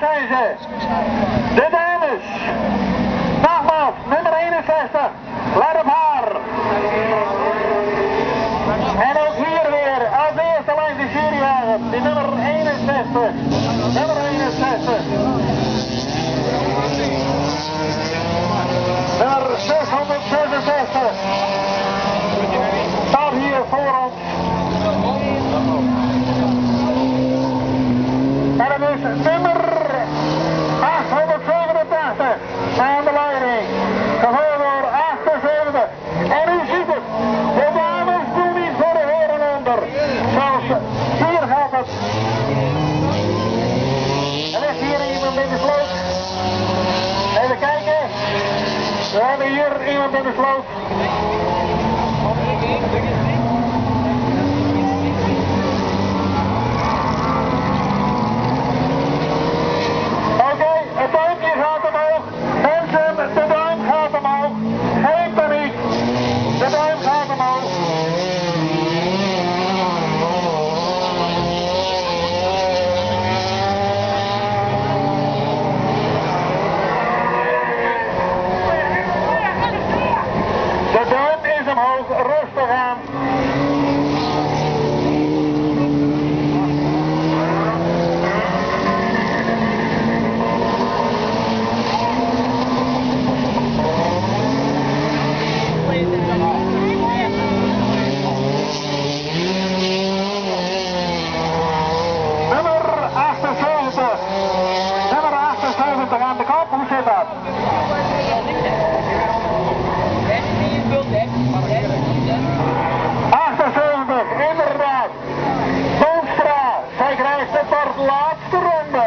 zijn ze. De dames. Nogmaals, nummer 61. Let op haar. En ook hier weer als eerste langs de jurywagen. De nummer 61. Nummer 61. Nummer 666. Staat hier voor ons. En dat is nummer 887 aan de leiding. Gevolgd door 78. En u ziet het. De dames doen niet voor de heren onder. Zoals hier gaat het. Er ligt hier iemand in de sloot. Even kijken. We hebben hier iemand in de sloot. Oké, het duimpje gaat omhoog. Mensen, de duim gaat omhoog. Geen paniek. De duim gaat omhoog. De duim is omhoog, rustig aan. Nummer 78 aan de kop, hoe zit dat? 78, inderdaad. Boomstra, zij krijgt het voor de laatste ronde.